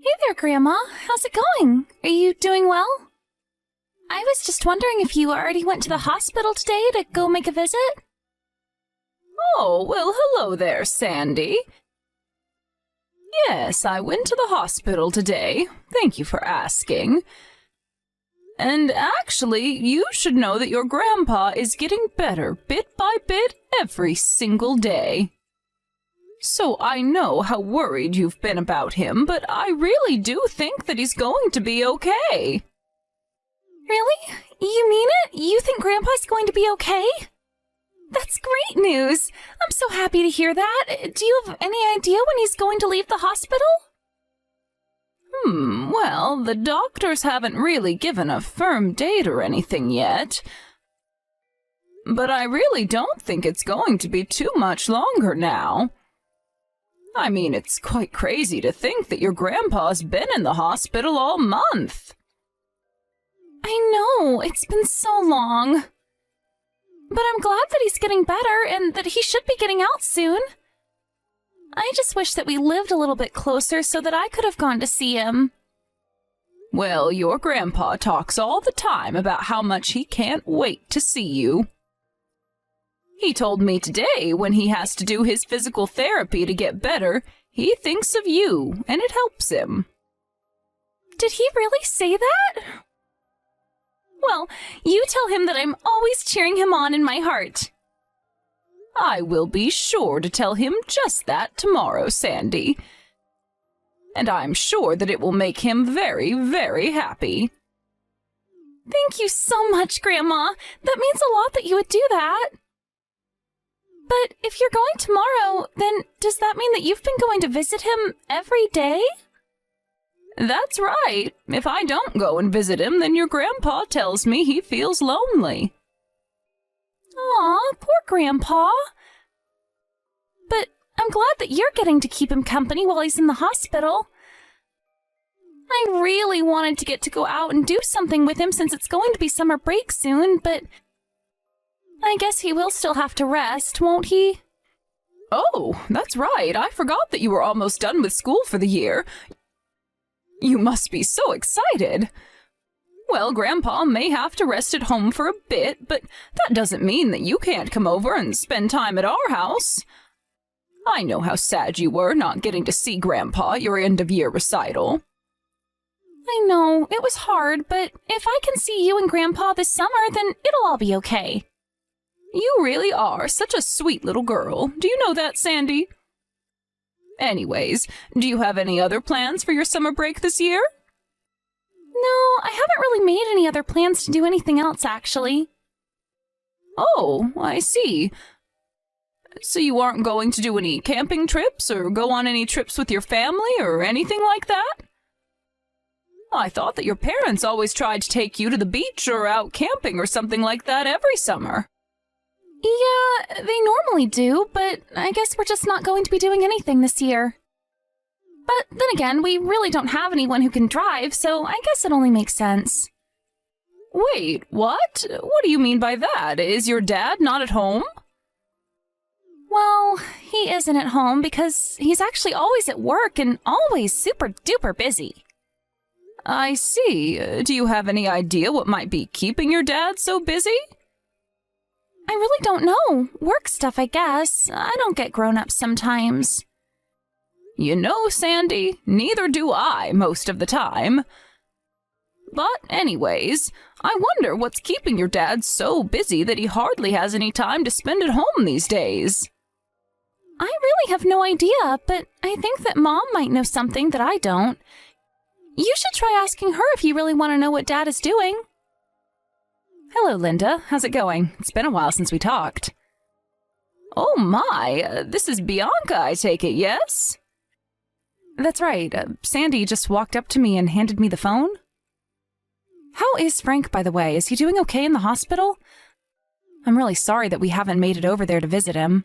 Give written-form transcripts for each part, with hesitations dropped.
Hey there, Grandma. How's it going? Are you doing well? I was just wondering if you already went to the hospital today to go make a visit? Oh, well, hello there, Sandy. Yes, I went to the hospital today. Thank you for asking. And actually, you should know that your grandpa is getting better bit by bit every single day. So I know how worried you've been about him, but I really do think that he's going to be okay. Really? You mean it? You think Grandpa's going to be okay? That's great news. I'm so happy to hear that. Do you have any idea when he's going to leave the hospital? Well, the doctors haven't really given a firm date or anything yet. But I really don't think it's going to be too much longer now. I mean, it's quite crazy to think that your grandpa's been in the hospital all month. I know, it's been so long. But I'm glad that he's getting better and that he should be getting out soon. I just wish that we lived a little bit closer so that I could have gone to see him. Well, your grandpa talks all the time about how much he can't wait to see you. He told me today when he has to do his physical therapy to get better, he thinks of you, and it helps him. Did he really say that? Well, you tell him that I'm always cheering him on in my heart. I will be sure to tell him just that tomorrow, Sandy. And I'm sure that it will make him very, very happy. Thank you so much, Grandma. That means a lot that you would do that. But if you're going tomorrow, then does that mean that you've been going to visit him every day? That's right. If I don't go and visit him, then your grandpa tells me he feels lonely. Aw, poor Grandpa. But I'm glad that you're getting to keep him company while he's in the hospital. I really wanted to get to go out and do something with him since it's going to be summer break soon, but I guess he will still have to rest, won't he? Oh, that's right. I forgot that you were almost done with school for the year. You must be so excited. Well, Grandpa may have to rest at home for a bit, but that doesn't mean that you can't come over and spend time at our house. I know how sad you were not getting to see Grandpa at your end-of-year recital. I know, it was hard, but if I can see you and Grandpa this summer, then it'll all be okay. You really are such a sweet little girl. Do you know that, Sandy? Anyways, do you have any other plans for your summer break this year? No, I haven't really made any other plans to do anything else, actually. Oh, I see. So you aren't going to do any camping trips or go on any trips with your family or anything like that? I thought that your parents always tried to take you to the beach or out camping or something like that every summer. Yeah, they normally do, but I guess we're just not going to be doing anything this year. But then again, we really don't have anyone who can drive, so I guess it only makes sense. Wait, what? What do you mean by that? Is your dad not at home? Well, he isn't at home because he's actually always at work and always super duper busy. I see. Do you have any idea what might be keeping your dad so busy? I really don't know. Work stuff, I guess. I don't get grown-ups sometimes. You know, Sandy, neither do I most of the time. But anyways, I wonder what's keeping your dad so busy that he hardly has any time to spend at home these days. I really have no idea, but I think that Mom might know something that I don't. You should try asking her if you really want to know what Dad is doing. Hello, Linda. How's it going? It's been a while since we talked. Oh my, this is Bianca, I take it, yes? That's right. Sandy just walked up to me and handed me the phone. How is Frank, by the way? Is he doing okay in the hospital? I'm really sorry that we haven't made it over there to visit him.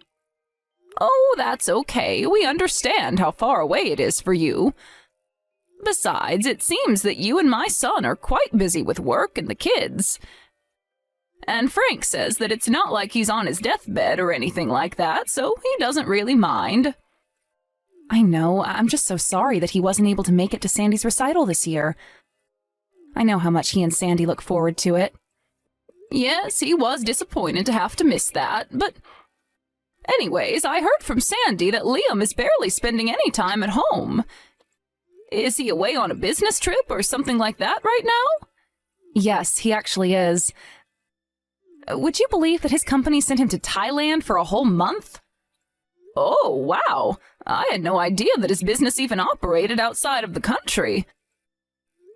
Oh, that's okay. We understand how far away it is for you. Besides, it seems that you and my son are quite busy with work and the kids. And Frank says that it's not like he's on his deathbed or anything like that, so he doesn't really mind. I know, I'm just so sorry that he wasn't able to make it to Sandy's recital this year. I know how much he and Sandy look forward to it. Yes, he was disappointed to have to miss that, but anyways, I heard from Sandy that Liam is barely spending any time at home. Is he away on a business trip or something like that right now? Yes, he actually is. Would you believe that his company sent him to Thailand for a whole month? Oh, wow. I had no idea that his business even operated outside of the country.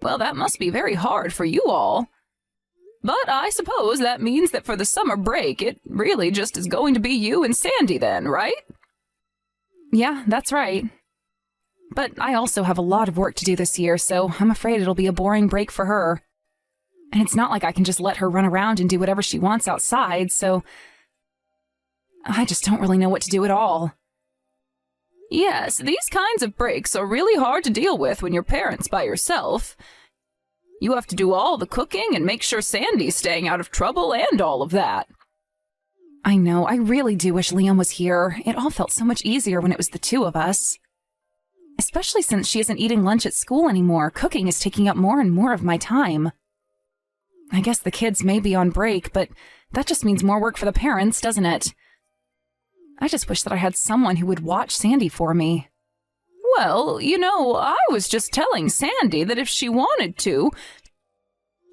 Well, that must be very hard for you all. But I suppose that means that for the summer break, it really just is going to be you and Sandy then, right? Yeah, that's right. But I also have a lot of work to do this year, so I'm afraid it'll be a boring break for her. And it's not like I can just let her run around and do whatever she wants outside, so I just don't really know what to do at all. Yes, these kinds of breaks are really hard to deal with when you're parents by yourself. You have to do all the cooking and make sure Sandy's staying out of trouble and all of that. I know, I really do wish Liam was here. It all felt so much easier when it was the two of us. Especially since she isn't eating lunch at school anymore, cooking is taking up more and more of my time. I guess the kids may be on break, but that just means more work for the parents, doesn't it? I just wish that I had someone who would watch Sandy for me. Well, you know, I was just telling Sandy that if she wanted to,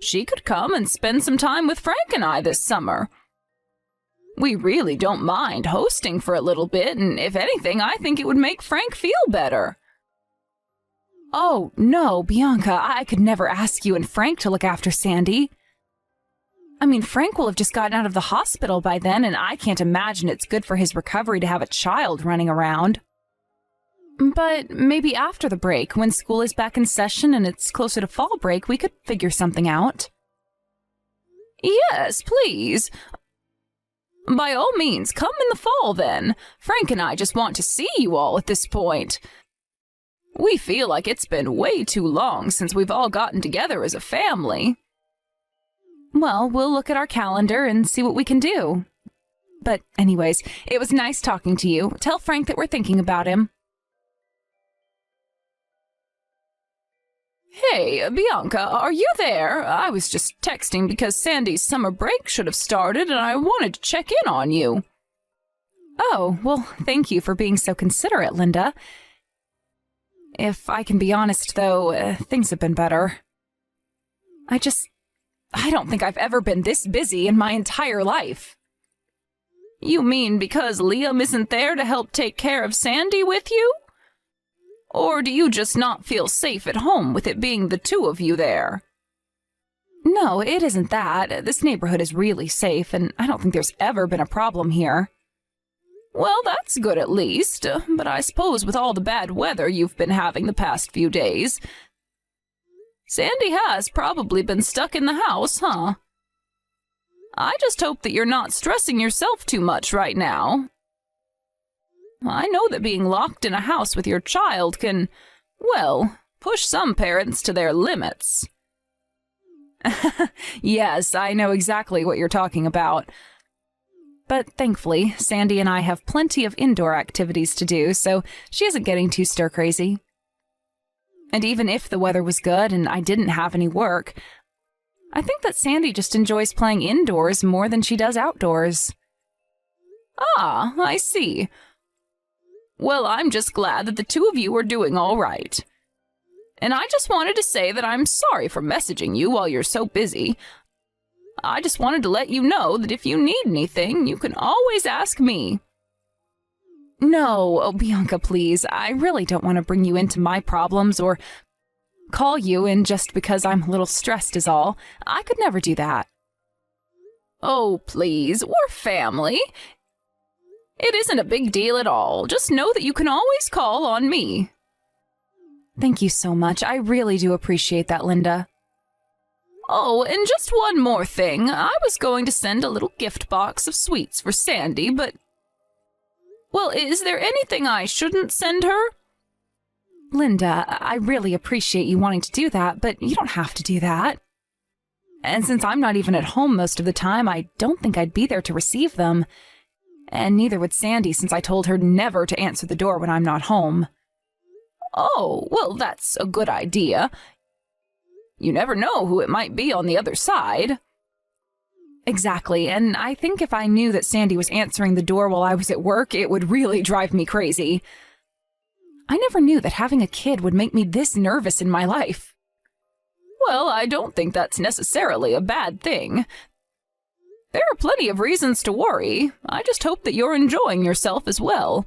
she could come and spend some time with Frank and I this summer. We really don't mind hosting for a little bit, and if anything, I think it would make Frank feel better. Oh, no, Bianca, I could never ask you and Frank to look after Sandy. I mean, Frank will have just gotten out of the hospital by then, and I can't imagine it's good for his recovery to have a child running around. But maybe after the break, when school is back in session and it's closer to fall break, we could figure something out. Yes, please. By all means, come in the fall then. Frank and I just want to see you all at this point. We feel like it's been way too long since we've all gotten together as a family. Well, we'll look at our calendar and see what we can do. But anyways, it was nice talking to you. Tell Frank that we're thinking about him. Hey, Bianca, are you there? I was just texting because Sandy's summer break should have started and I wanted to check in on you. Oh, well, thank you for being so considerate, Linda. If I can be honest, though, things have been better. I don't think I've ever been this busy in my entire life. You mean because Liam isn't there to help take care of Sandy with you? Or do you just not feel safe at home with it being the two of you there? No, it isn't that. This neighborhood is really safe, and I don't think there's ever been a problem here. Well, that's good at least, but I suppose with all the bad weather you've been having the past few days, Sandy has probably been stuck in the house, huh? I just hope that you're not stressing yourself too much right now. I know that being locked in a house with your child can, well, push some parents to their limits. Yes, I know exactly what you're talking about. But thankfully, Sandy and I have plenty of indoor activities to do, so she isn't getting too stir-crazy. And even if the weather was good and I didn't have any work, I think that Sandy just enjoys playing indoors more than she does outdoors. Ah, I see. Well, I'm just glad that the two of you are doing all right. And I just wanted to say that I'm sorry for messaging you while you're so busy. I just wanted to let you know that if you need anything, you can always ask me. No, oh, Bianca, please. I really don't want to bring you into my problems or call you in just because I'm a little stressed is all. I could never do that. Oh, please, we're family. It isn't a big deal at all. Just know that you can always call on me. Thank you so much. I really do appreciate that, Linda. Oh, and just one more thing. I was going to send a little gift box of sweets for Sandy, but... Well, is there anything I shouldn't send her? Linda, I really appreciate you wanting to do that, but you don't have to do that. And since I'm not even at home most of the time, I don't think I'd be there to receive them. And neither would Sandy, since I told her never to answer the door when I'm not home. Oh, well, that's a good idea. You never know who it might be on the other side. Exactly, and I think if I knew that Sandy was answering the door while I was at work, it would really drive me crazy. I never knew that having a kid would make me this nervous in my life. Well, I don't think that's necessarily a bad thing. There are plenty of reasons to worry. I just hope that you're enjoying yourself as well.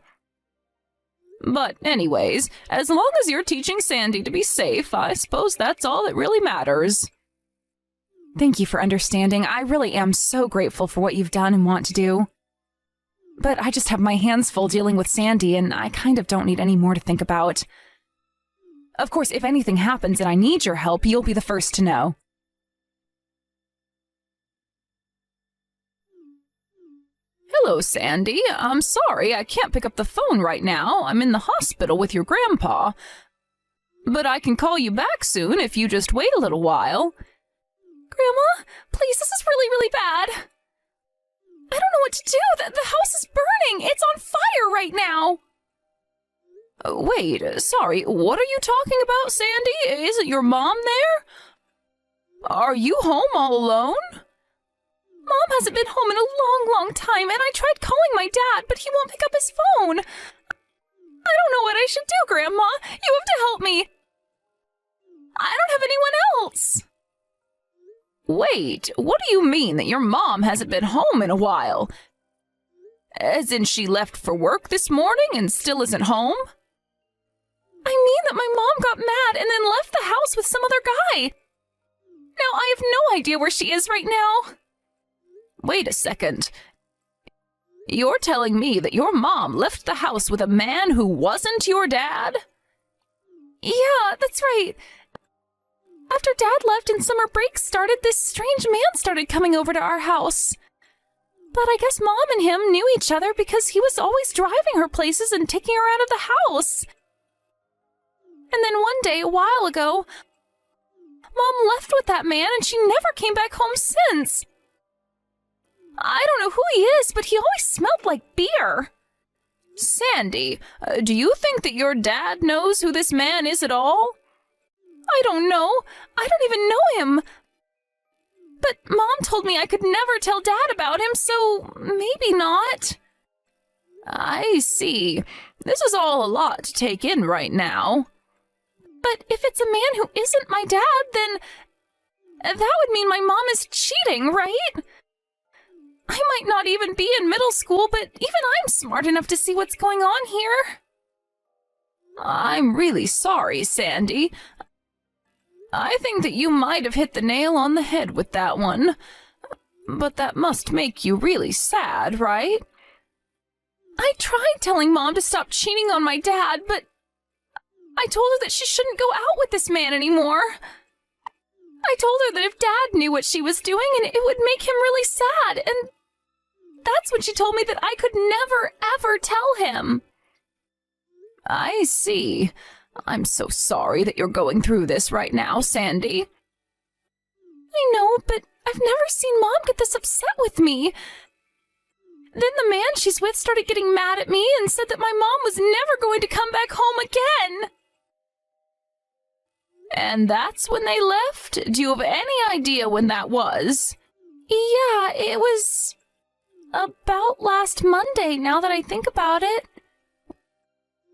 But anyways, as long as you're teaching Sandy to be safe, I suppose that's all that really matters. Thank you for understanding. I really am so grateful for what you've done and want to do. But I just have my hands full dealing with Sandy, and I kind of don't need any more to think about. Of course, if anything happens and I need your help, you'll be the first to know. Hello, Sandy. I'm sorry I can't pick up the phone right now. I'm in the hospital with your grandpa. But I can call you back soon if you just wait a little while. Grandma, please, this is really, really bad. I don't know what to do. The house is burning. It's on fire right now. Wait, sorry, what are you talking about, Sandy? Isn't your mom there? Are you home all alone? Mom hasn't been home in a long, long time, and I tried calling my dad, but he won't pick up his phone. I don't know what I should do, Grandma. You have to help me. I don't have anyone else. Wait, what do you mean that your mom hasn't been home in a while? As in she left for work this morning and still isn't home? I mean that my mom got mad and then left the house with some other guy. Now I have no idea where she is right now. Wait a second. You're telling me that your mom left the house with a man who wasn't your dad? Yeah, that's right. After Dad left and summer break started, this strange man started coming over to our house. But I guess Mom and him knew each other because he was always driving her places and taking her out of the house. And then one day, a while ago, Mom left with that man and she never came back home since. I don't know who he is, but he always smelled like beer. Sandy, do you think that your dad knows who this man is at all? I don't know. I don't even know him. But Mom told me I could never tell Dad about him, so maybe not. I see. This is all a lot to take in right now. But if it's a man who isn't my dad, then that would mean my mom is cheating, right? I might not even be in middle school, but even I'm smart enough to see what's going on here. I'm really sorry, Sandy. I think that you might have hit the nail on the head with that one. But that must make you really sad, right? I tried telling Mom to stop cheating on my dad, but I told her that she shouldn't go out with this man anymore. I told her that if Dad knew what she was doing, and it would make him really sad, and that's when she told me that I could never, ever tell him. I see. I'm so sorry that you're going through this right now, Sandy. I know, but I've never seen Mom get this upset with me. Then the man she's with started getting mad at me and said that my mom was never going to come back home again. And that's when they left? Do you have any idea when that was? Yeah, it was about last Monday, now that I think about it.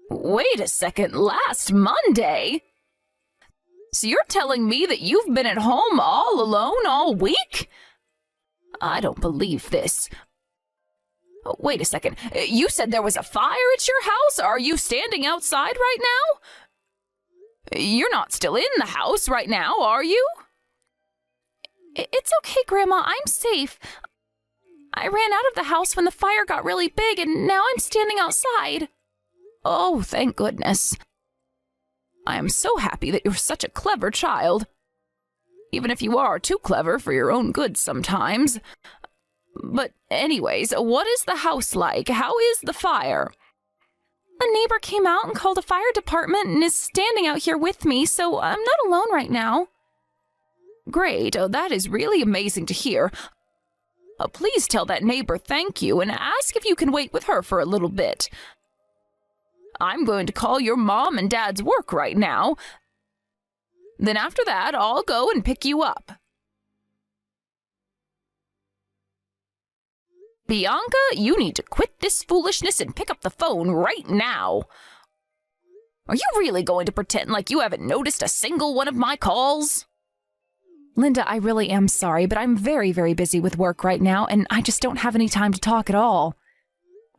Wait a second, last Monday? So you're telling me that you've been at home all alone all week? I don't believe this. Wait a second, you said there was a fire at your house? Are you standing outside right now? You're not still in the house right now, are you? It's okay, Grandma, I'm safe. I ran out of the house when the fire got really big, and now I'm standing outside. Oh, thank goodness. I am so happy that you're such a clever child. Even if you are too clever for your own good sometimes. But anyways, what is the house like? How is the fire? A neighbor came out and called a fire department and is standing out here with me, so I'm not alone right now. Great, oh, that is really amazing to hear. Please tell that neighbor thank you and ask if you can wait with her for a little bit. I'm going to call your mom and dad's work right now. Then after that, I'll go and pick you up. Bianca, you need to quit this foolishness and pick up the phone right now. Are you really going to pretend like you haven't noticed a single one of my calls? Linda, I really am sorry, but I'm very, very busy with work right now, and I just don't have any time to talk at all.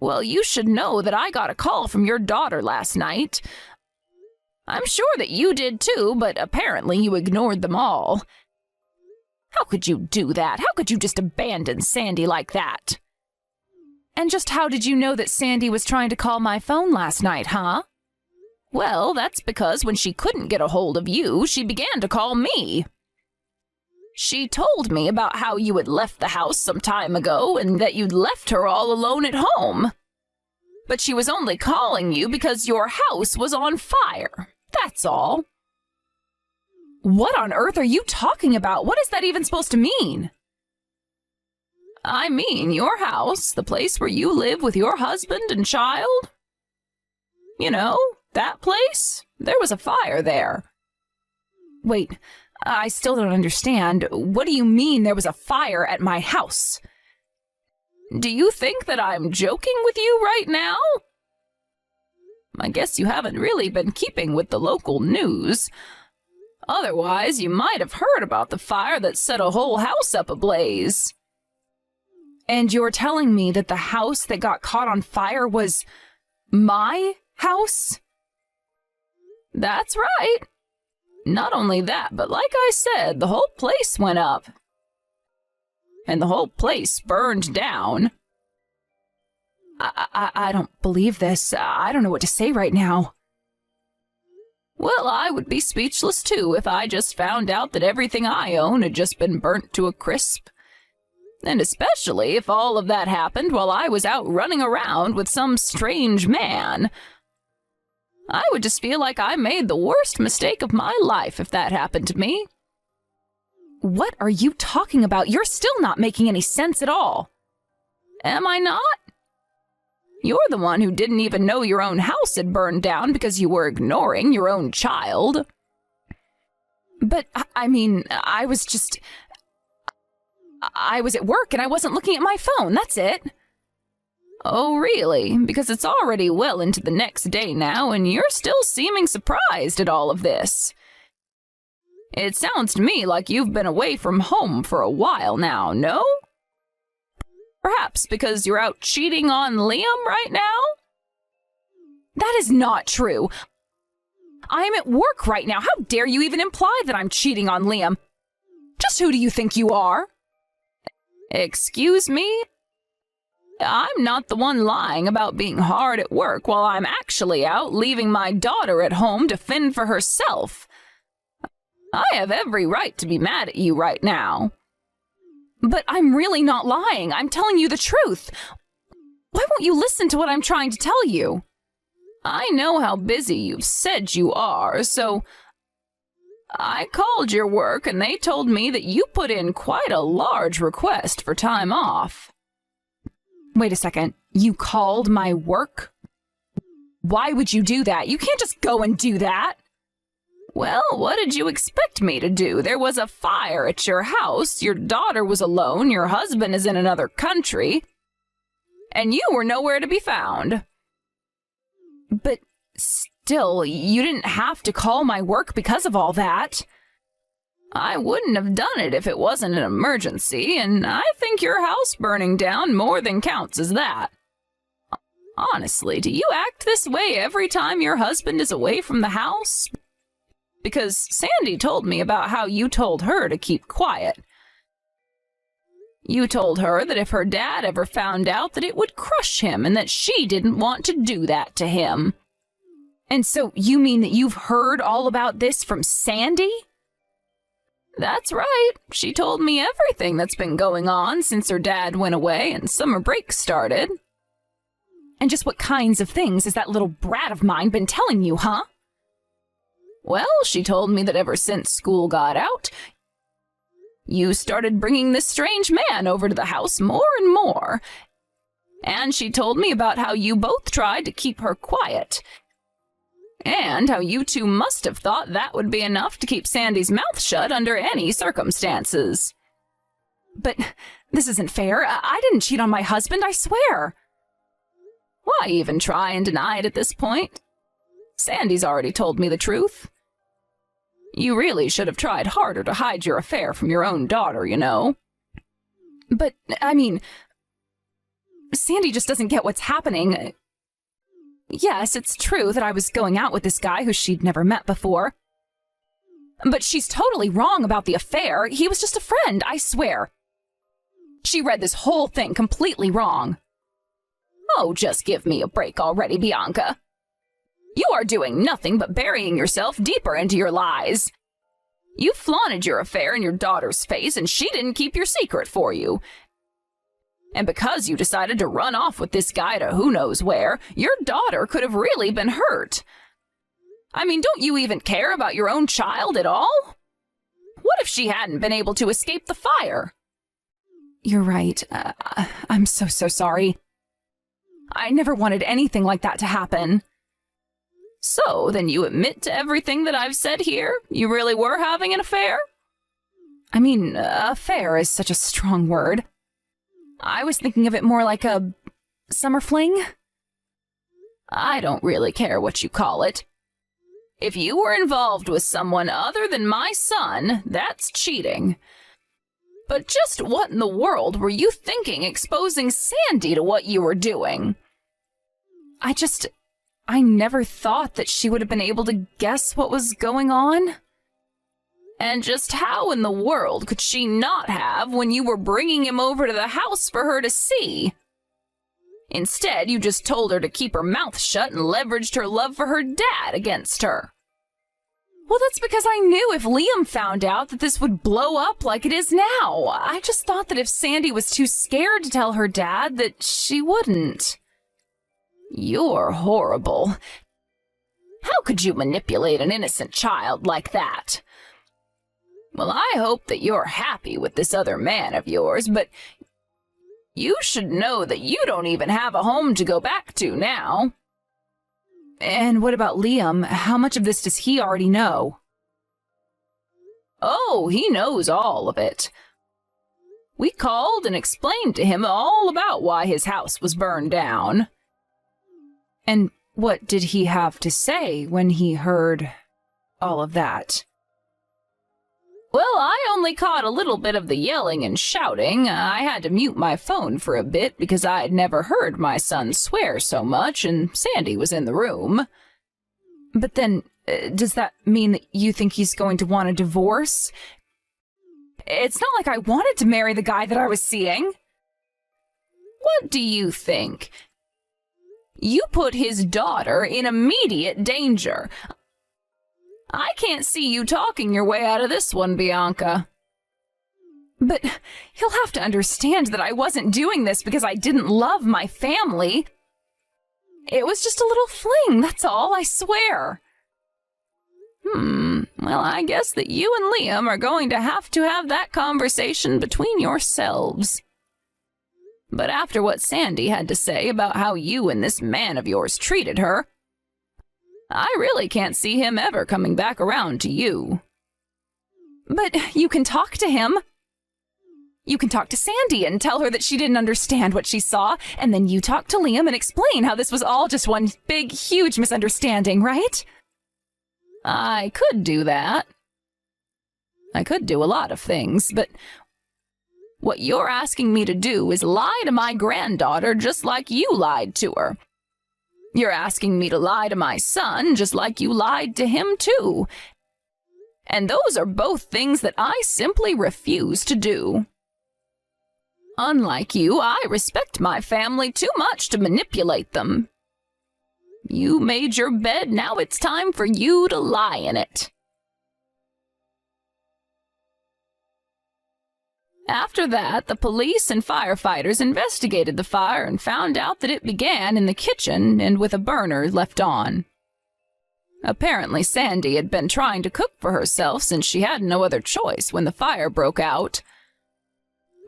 Well, you should know that I got a call from your daughter last night. I'm sure that you did too, but apparently you ignored them all. How could you do that? How could you just abandon Sandy like that? And just how did you know that Sandy was trying to call my phone last night, huh? Well, that's because when she couldn't get a hold of you, she began to call me. She told me about how you had left the house some time ago and that you'd left her all alone at home. But she was only calling you because your house was on fire. That's all. What on earth are you talking about? What is that even supposed to mean? I mean your house, the place where you live with your husband and child. You know, that place? There was a fire there. Wait, I still don't understand. What do you mean there was a fire at my house? Do you think that I'm joking with you right now? I guess you haven't really been keeping with the local news. Otherwise, you might have heard about the fire that set a whole house up ablaze. And you're telling me that the house that got caught on fire was my house? That's right. Not only that, but like I said, the whole place went up. And the whole place burned down. I don't believe this. I don't know what to say right now. Well, I would be speechless too if I just found out that everything I own had just been burnt to a crisp. And especially if all of that happened while I was out running around with some strange man. I would just feel like I made the worst mistake of my life if that happened to me. What are you talking about? You're still not making any sense at all. Am I not? You're the one who didn't even know your own house had burned down because you were ignoring your own child. But, I mean, I was at work and I wasn't looking at my phone, that's it. Oh, really? Because it's already well into the next day now, and you're still seeming surprised at all of this. It sounds to me like you've been away from home for a while now, no? Perhaps because you're out cheating on Liam right now? That is not true. I am at work right now. How dare you even imply that I'm cheating on Liam? Just who do you think you are? Excuse me? I'm not the one lying about being hard at work while I'm actually out leaving my daughter at home to fend for herself. I have every right to be mad at you right now. But I'm really not lying. I'm telling you the truth. Why won't you listen to what I'm trying to tell you? I know how busy you've said you are, so I called your work and they told me that you put in quite a large request for time off. Wait a second. You called my work? Why would you do that? You can't just go and do that. Well, what did you expect me to do? There was a fire at your house, your daughter was alone, your husband is in another country, and you were nowhere to be found. But still, you didn't have to call my work because of all that. I wouldn't have done it if it wasn't an emergency, and I think your house burning down more than counts as that. Honestly, do you act this way every time your husband is away from the house? Because Sandy told me about how you told her to keep quiet. You told her that if her dad ever found out that it would crush him and that she didn't want to do that to him. And so you mean that you've heard all about this from Sandy? That's right. She told me everything that's been going on since her dad went away and summer break started. And just what kinds of things has that little brat of mine been telling you, huh? Well, she told me that ever since school got out, you started bringing this strange man over to the house more and more. And she told me about how you both tried to keep her quiet, And how you two must have thought that would be enough to keep Sandy's mouth shut under any circumstances. But this isn't fair. I didn't cheat on my husband, I swear. Why even try and deny it at this point? Sandy's already told me the truth. You really should have tried harder to hide your affair from your own daughter, you know. But, I mean, Sandy just doesn't get what's happening. Yes, it's true that I was going out with this guy who she'd never met before. But she's totally wrong about the affair. He was just a friend, I swear. She read this whole thing completely wrong. Oh, just give me a break already, Bianca. You are doing nothing but burying yourself deeper into your lies. You flaunted your affair in your daughter's face, and she didn't keep your secret for you. And because you decided to run off with this guy to who knows where, your daughter could have really been hurt. I mean, don't you even care about your own child at all? What if she hadn't been able to escape the fire? You're right. I'm so sorry. I never wanted anything like that to happen. So, then you admit to everything that I've said here? You really were having an affair? I mean, affair is such a strong word. I was thinking of it more like a summer fling. I don't really care what you call it. If you were involved with someone other than my son, that's cheating. But just what in the world were you thinking exposing Sandy to what you were doing? I never thought that she would have been able to guess what was going on. And just how in the world could she not have when you were bringing him over to the house for her to see? Instead, you just told her to keep her mouth shut and leveraged her love for her dad against her. Well, that's because I knew if Liam found out that this would blow up like it is now. I just thought that if Sandy was too scared to tell her dad, that she wouldn't. You're horrible. How could you manipulate an innocent child like that? Well, I hope that you're happy with this other man of yours, but you should know that you don't even have a home to go back to now. And what about Liam? How much of this does he already know? Oh, he knows all of it. We called and explained to him all about why his house was burned down. And what did he have to say when he heard all of that? Well, I only caught a little bit of the yelling and shouting. I had to mute my phone for a bit because I had never heard my son swear so much, and Sandy was in the room. But then, does that mean that you think he's going to want a divorce? It's not like I wanted to marry the guy that I was seeing. What do you think? You put his daughter in immediate danger. I can't see you talking your way out of this one, Bianca. But you'll have to understand that I wasn't doing this because I didn't love my family. It was just a little fling, that's all, I swear. Well, I guess that you and Liam are going to have that conversation between yourselves. But after what Sandy had to say about how you and this man of yours treated her, I really can't see him ever coming back around to you. But you can talk to him. You can talk to Sandy and tell her that she didn't understand what she saw, and then you talk to Liam and explain how this was all just one big, huge misunderstanding, right? I could do that. I could do a lot of things, but what you're asking me to do is lie to my granddaughter just like you lied to her. You're asking me to lie to my son just like you lied to him too. And those are both things that I simply refuse to do. Unlike you, I respect my family too much to manipulate them. You made your bed, now it's time for you to lie in it. After that, the police and firefighters investigated the fire and found out that it began in the kitchen and with a burner left on. Apparently, Sandy had been trying to cook for herself since she had no other choice when the fire broke out.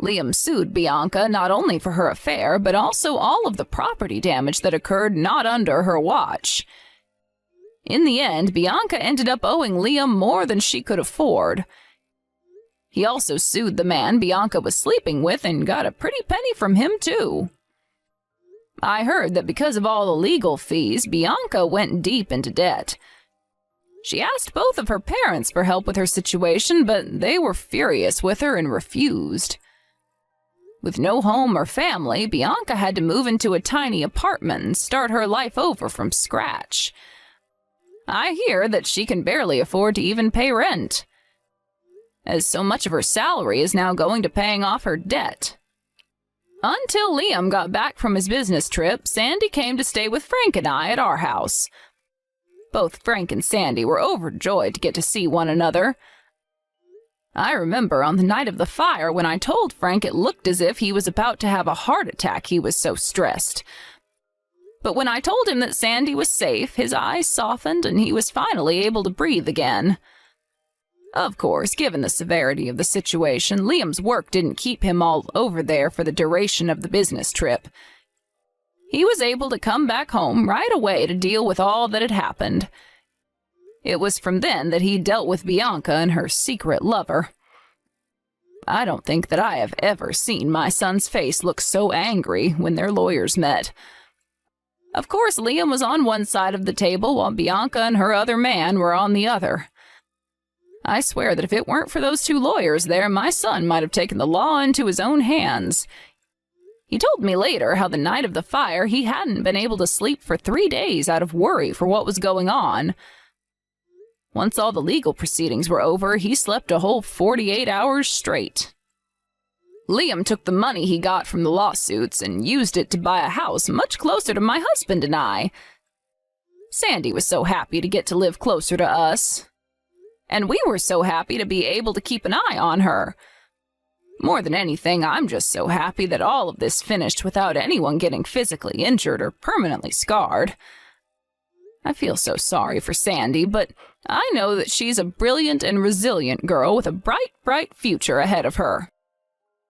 Liam sued Bianca not only for her affair, but also all of the property damage that occurred not under her watch. In the end, Bianca ended up owing Liam more than she could afford. He also sued the man Bianca was sleeping with and got a pretty penny from him, too. I heard that because of all the legal fees, Bianca went deep into debt. She asked both of her parents for help with her situation, but they were furious with her and refused. With no home or family, Bianca had to move into a tiny apartment and start her life over from scratch. I hear that she can barely afford to even pay rent, as so much of her salary is now going to paying off her debt. Until Liam got back from his business trip, Sandy came to stay with Frank and I at our house. Both Frank and Sandy were overjoyed to get to see one another. I remember on the night of the fire when I told Frank it looked as if he was about to have a heart attack, he was so stressed. But when I told him that Sandy was safe, his eyes softened and he was finally able to breathe again. Of course, given the severity of the situation, Liam's work didn't keep him all over there for the duration of the business trip. He was able to come back home right away to deal with all that had happened. It was from then that he dealt with Bianca and her secret lover. I don't think that I have ever seen my son's face look so angry when their lawyers met. Of course, Liam was on one side of the table while Bianca and her other man were on the other. I swear that if it weren't for those two lawyers there, my son might have taken the law into his own hands. He told me later how the night of the fire he hadn't been able to sleep for 3 days out of worry for what was going on. Once all the legal proceedings were over, he slept a whole 48 hours straight. Liam took the money he got from the lawsuits and used it to buy a house much closer to my husband and I. Sandy was so happy to get to live closer to us. And we were so happy to be able to keep an eye on her. More than anything, I'm just so happy that all of this finished without anyone getting physically injured or permanently scarred. I feel so sorry for Sandy, but I know that she's a brilliant and resilient girl with a bright, bright future ahead of her.